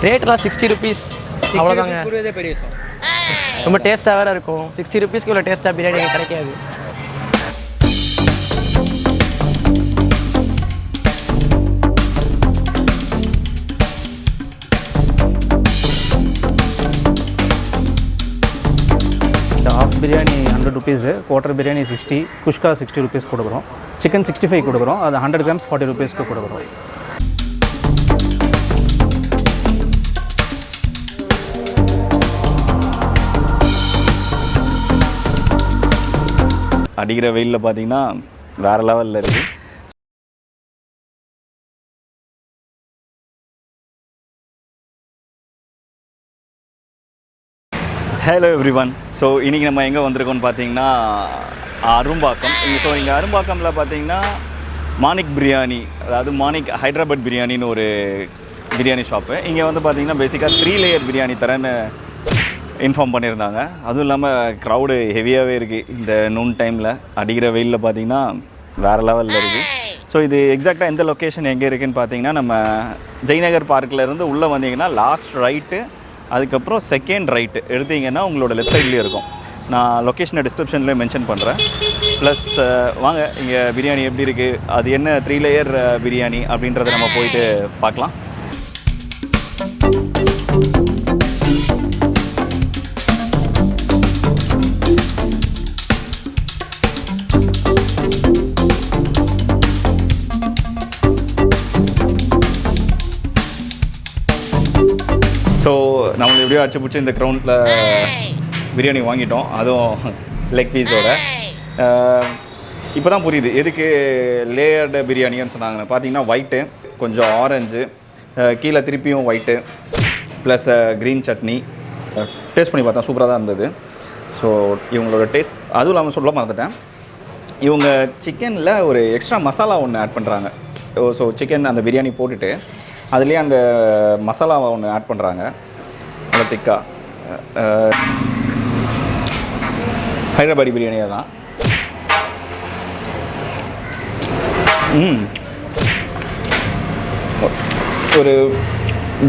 ரேட்லாம் 60 rupees அவ்வளோதாங்க. பெரிய விஷயம். ரொம்ப டேஸ்ட்டாக வேறு இருக்கும். 60 rupeesக்கு இவ்வளோ டேஸ்ட்டாக பிரியாணி கிடைக்காது. Biryani 100 rupees, quarter biryani 60, kuska 60 rupees கொடுக்குறோம். சிக்கன் 65 கொடுக்குறோம். அது 100 grams 40 rupeesக்கு கொடுக்குறோம். அடிக்கிற வெயிலில் பார்த்தீங்கன்னா வேறு லெவலில் இருக்குது. Hello every one. ஸோ இன்றைக்கி நம்ம எங்கே வந்திருக்கோம்னு பார்த்தீங்கன்னா அரும்பாக்கம். இங்கே அரும்பாக்கமில் பார்த்தீங்கன்னா மானிக் பிரியாணி, அதாவது மானிக் ஹைதராபாத் பிரியாணின்னு ஒரு பிரியாணி ஷாப்பு. இங்கே வந்து பார்த்திங்கன்னா பேசிக்காக 3 layer பிரியாணி தரேன்னு இன்ஃபார்ம் பண்ணியிருந்தாங்க. அதுவும் இல்லாமல் க்ரௌடு ஹெவியாகவே இருக்குது. இந்த நூன் டைமில் அடிக்கிற வெயிலில் பார்த்திங்கன்னா வேறு லெவலில் இருக்குது. ஸோ இது எக்ஸாக்டாக எந்த லொக்கேஷன் எங்கே இருக்குதுன்னு பார்த்தீங்கன்னா நம்ம ஜெய்நகர் பார்க்கிலேருந்து உள்ளே வந்தீங்கன்னா லாஸ்ட் ரைட்டு, அதுக்கப்புறம் செகண்ட் ரைட்டு எடுத்தீங்கன்னா உங்களோட லெஃப்ட் சைட்லேயே இருக்கும். நான் லொக்கேஷனை டிஸ்கிரிப்ஷன்லேயே மென்ஷன் பண்ணுறேன். ப்ளஸ் வாங்க இங்கே பிரியாணி எப்படி இருக்குது, அது என்ன 3 layer பிரியாணி அப்படின்றத நம்ம போயிட்டு பார்க்கலாம். ஸோ நம்மளை எப்படியோ அடிச்சு பிடிச்சி இந்த க்ரௌண்டில் பிரியாணி வாங்கிட்டோம், அதுவும் லெக் பீஸோட. இப்போ தான் புரியுது எதுக்கு லேயர்டு பிரியாணின்னு சொன்னாங்கன்னு. பார்த்தீங்கன்னா ஒயிட்டு, கொஞ்சம் ஆரஞ்சு, கீழே திருப்பியும் white, plus green chutney. Taste பண்ணி பார்த்தா சூப்பராக தான் இருந்தது. ஸோ இவங்களோட டேஸ்ட், அதுவும் இல்லாமல் சொல்ல மறந்துட்டேன், இவங்க சிக்கனில் ஒரு எக்ஸ்ட்ரா மசாலா ஒன்று ஆட் பண்ணுறாங்க. ஸோ சிக்கன் அந்த பிரியாணி போட்டுட்டு அதுலேயே அந்த மசாலாவை ஒன்று ஆட் பண்ணுறாங்க, நல்லா திக்காக. ஹைதராபாடி பிரியாணியாக தான். ஒரு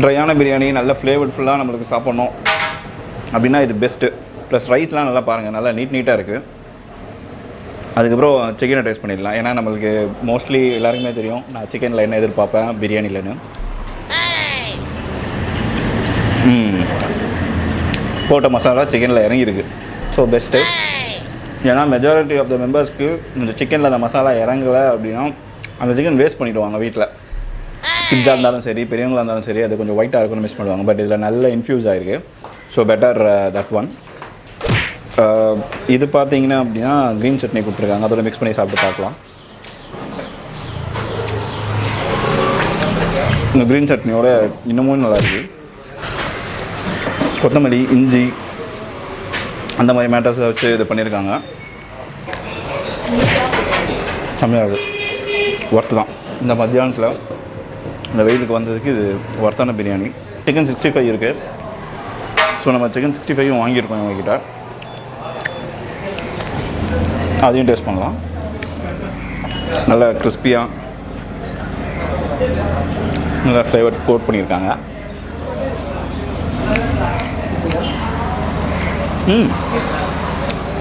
ட்ரையான பிரியாணி நல்ல ஃப்ளேவர்ஃபுல்லாக நம்மளுக்கு சாப்பிட்ணும் அப்படின்னா இது பெஸ்ட்டு. ப்ளஸ் ரைஸ்லாம் நல்லா பாருங்கள், நல்லா நீட்டாக இருக்குது. அதுக்கப்புறம் சிக்கனை டேஸ்ட் பண்ணிடலாம். ஏன்னா நம்மளுக்கு மோஸ்ட்லி எல்லாருக்குமே தெரியும் நான் சிக்கனில் என்ன எதிர்பார்ப்பேன் பிரியாணிலன்னு. போட்ட மசாலா சிக்கனில் இறங்கியிருக்கு. So best. ஏன்னா மெஜாரிட்டி ஆஃப் த மெம்பர்ஸ்க்கு இந்த சிக்கனில் அந்த மசாலா இறங்கலை அப்படின்னா அந்த சிக்கன் வேஸ்ட் பண்ணிவிடுவாங்க. வீட்டில் கிட்ஸாக இருந்தாலும் சரி, பெரியவங்களாக இருந்தாலும் சரி, அது கொஞ்சம் ஒயிட்டாக இருக்குன்னு மிஸ் பண்ணுவாங்க. பட் இதில் நல்ல இன்ஃப்யூஸ் ஆகிருக்கு. So better that one. இது பார்த்தீங்கன்னா அப்படின்னா க்ரீன் சட்னி கொடுத்துருக்காங்க, அதோட மிக்ஸ் பண்ணி சாப்பிட்டு பார்க்கலாம். இந்த க்ரீன் சட்னியோட இன்னமும் நல்லாயிருக்கு. கொத்தமல்லி, இஞ்சி அந்த மாதிரி மேட்டர்ஸை வச்சு இது பண்ணியிருக்காங்க. செம்மையாக இருக்குது. ஒர்த்து தான். இந்த மத்தியானத்தில் இந்த வெயிலுக்கு வந்ததுக்கு இது ஒர்த்தான பிரியாணி. சிக்கன் 65 இருக்குது. ஸோ நம்ம சிக்கன் 65 வாங்கியிருக்கோம் இவங்ககிட்ட. அதையும் டேஸ்ட் பண்ணலாம். நல்லா கிறிஸ்பியாக நல்லா ஃப்ளேவர் கோட் பண்ணியிருக்காங்க.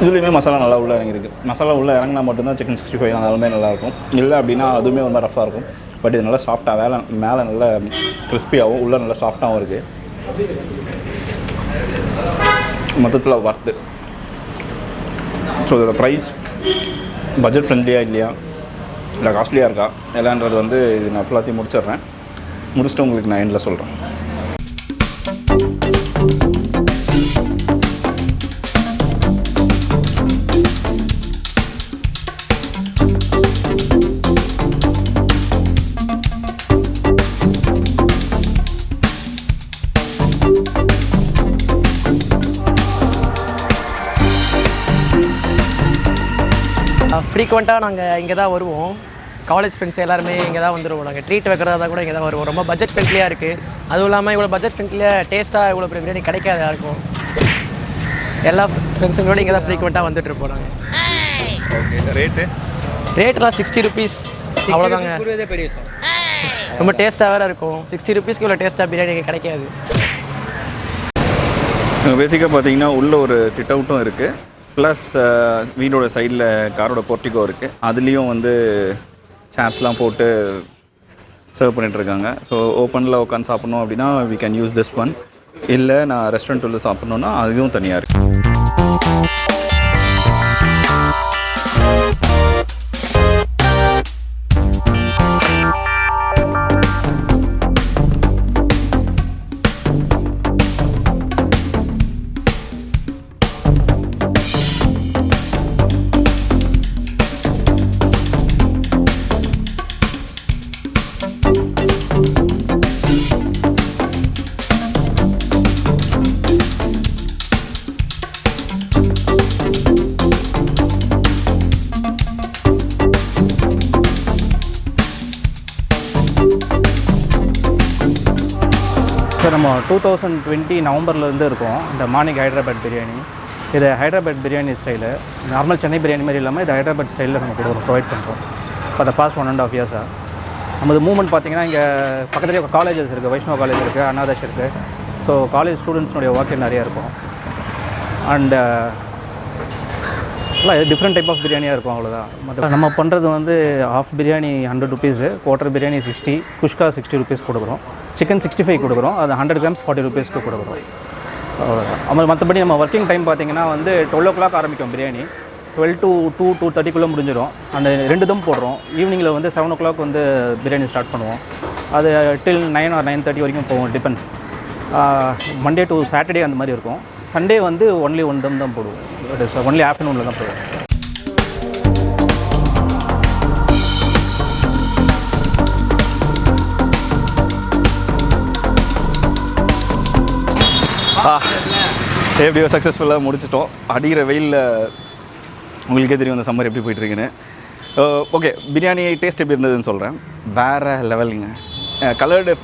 இதுலேயுமே மசாலா நல்லா உள்ளே இறங்கியிருக்கு. மசாலா உள்ளே இறங்கினா மட்டும்தான் சிக்கன் 65 இருந்தாலுமே நல்லாயிருக்கும். இல்லை அப்படின்னா அதுவுமே ரொம்ப ரஃபாக இருக்கும். பட் இது நல்லா சாஃப்டாக மேலே நல்லா கிறிஸ்பியாகவும் உள்ளே நல்லா சாஃப்டாகவும் இருக்குது. மொத்தத்தில் ஒர்த்து. ஸோ இதோட ப்ரைஸ் பட்ஜெட் ஃப்ரெண்ட்லியாக இல்லையா, இல்லை காஸ்ட்லியாக இருக்கா எல்லான்றது வந்து இது நான் ஃபுல்லாத்தையும் முடிச்சிடுறேன். முடிச்சுட்டு உங்களுக்கு நான் எண்டில் சொல்கிறேன். ஃப்ரீக்வெண்ட்டாக நாங்கள் இங்கே தான் வருவோம். காலேஜ் ஃப்ரெண்ட்ஸ் எல்லாருமே இங்கே தான் வந்துடுவோம். நாங்கள் ட்ரீட் வைக்கிறதா கூட இங்கே தான் வருவோம். ரொம்ப பட்ஜெட் ஃப்ரெண்ட்லியாக இருக்குது. அதுவும் இல்லாமல் இவ்வளோ பட்ஜெட் ஃப்ரெண்ட்லியாக டேஸ்ட்டாக இவ்வளோ பெரிய பிரியாணி கிடைக்காது யாருக்கும். எல்லா ஃப்ரெண்ட்ஸுங்களோட இங்கே தான் ஃப்ரீக்வெண்ட்டாக வந்துட்டுருப்போம் நாங்கள். ஓகே. ரேட்லாம் 60 rupees அவ்வளோதாங்க. பெரிய விஷயம். ரொம்ப டேஸ்ட்டாக வேறு இருக்கும். 60 ருபீஸ்க்கு இவ்வளோ டேஸ்ட்டாக பிரியாணி கிடைக்காது. பேசிக்காக பார்த்தீங்கன்னா உள்ளே ஒரு சிட் அவுட்டும் இருக்குது, ப்ளஸ் வீடோட சைடில் காரோட போர்ட்டிகோ இருக்குது. அதுலேயும் வந்து சேர்ஸ்லாம் போட்டு சர்வ் பண்ணிகிட்ருக்காங்க. ஸோ ஓப்பனில் உட்காந்து சாப்பிட்ணும் அப்படின்னா we can use this one. இல்லை நான் ரெஸ்டாரண்ட் உள்ள சாப்பிட்ணுன்னா அதுவும் தனியாக இருக்குது. சார் நம்ம 2020 நவம்பர்லேருந்து இருக்கோம் இந்த மானிக் ஹைதராபாத் பிரியாணி. இது ஹைதராபாத் பிரியாணி ஸ்டைலு, நார்மல் சென்னை பிரியாணி மாதிரி இல்லாமல் இது ஹைதராபாத் ஸ்டைலில் நம்ம கொடுக்குறோம், ப்ரொவைட் பண்ணுறோம். இப்போ அந்த பாஸ்ட் 1.5 இயர்ஸாக நமது மூவ்மெண்ட் பார்த்திங்கன்னா இங்கே பக்கத்துலேயே காலேஜஸ் இருக்குது, வைஷ்ணவ் காலேஜ் இருக்குது, அனாதர்ஷ் இருக்குது. ஸோ காலேஜ் ஸ்டூடெண்ட்ஸ்னுடைய ஒர்க்கு நிறையா இருக்கும். அண்டு இல்லை டிஃப்ரெண்ட் டைப் ஆஃப் பிரியாணியாக இருக்கும், அவ்வளோதான். மற்ற நம்ம பண்ணுறது வந்து half biryani 100 rupees, quarter biryani 60, kuska 60 rupees கொடுக்குறோம், சிக்கன் 65 கொடுக்குறோம், அது 100 கிராம்ஸ் 40 ருபீஸ்க்கு கொடுக்குறோம், அவ்வளோதான். அப்புறம் மற்றபடி நம்ம ஒர்க்கிங் டைம் பார்த்திங்கன்னா வந்து 12 o'clock ஆரம்பிக்கும் பிரியாணி, 12 to 2:30 முடிஞ்சிடும். அந்த 2 தம் போடுறோம். ஈவினிங்கில் வந்து 7 o'clock வந்து பிரியாணி ஸ்டார்ட் பண்ணுவோம். அது டில் 9 or 9:30 வரைக்கும் போவோம், டிபெண்ட்ஸ். மண்டே டு சாட்டர்டே அந்த மாதிரி இருக்கும். சண்டே வந்து ஒன்லி 1 தம் தான் போடுவோம், ஒன்லி ஆஃப்டர்நூனில் தான் போடுவோம். எப்படியோ சக்ஸஸ்ஃபுல்லாக முடிச்சிட்டோம். அடிக்கிற வெயிலில் உங்களுக்கே தெரியும் அந்த சம்மர் எப்படி போயிட்டுருக்குன்னு. ஓகே, பிரியாணி டேஸ்ட் எப்படி இருந்ததுன்னு சொல்கிறேன். வேறு லெவலுங்க, கலர்டு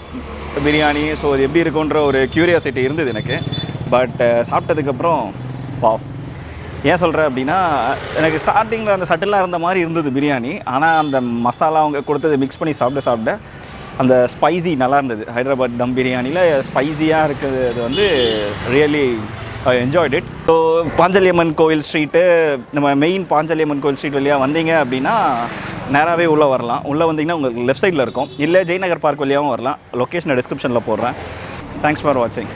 பிரியாணி. ஸோ அது எப்படி இருக்குன்ற ஒரு க்யூரியாசிட்டி இருந்தது எனக்கு. பட் சாப்பிட்டதுக்கப்புறம் ஏன் சொல்கிறேன் அப்படின்னா, எனக்கு ஸ்டார்டிங்கில் அந்த சட்டிலாக இருந்த மாதிரி இருந்தது பிரியாணி. ஆனால் அந்த மசாலா அவங்க கொடுத்தது மிக்ஸ் பண்ணி சாப்பிட அந்த ஸ்பைசி நல்லா இருந்தது. ஹைதராபாத் தம் பிரியாணியில் ஸ்பைசியாக இருக்கிறது வந்து really I enjoyed it. So Panchali Amman Koil street, நம்ம மெயின் பாஞ்சலி அம்மன் கோயில் ஸ்ட்ரீட் வழியாக வந்தீங்க அப்படின்னா நேராகவே உள்ளே வரலாம். உள்ளே வந்தீங்கன்னா உங்களுக்கு லெஃப்ட் சைடில் இருக்கும், இல்லை ஜெய்நகர் பார்க் வழியாகவும் வரலாம். லொக்கேஷனை டிஸ்கிரிப்ஷனில் போடுறேன். தேங்க்ஸ் ஃபார் வாட்சிங்.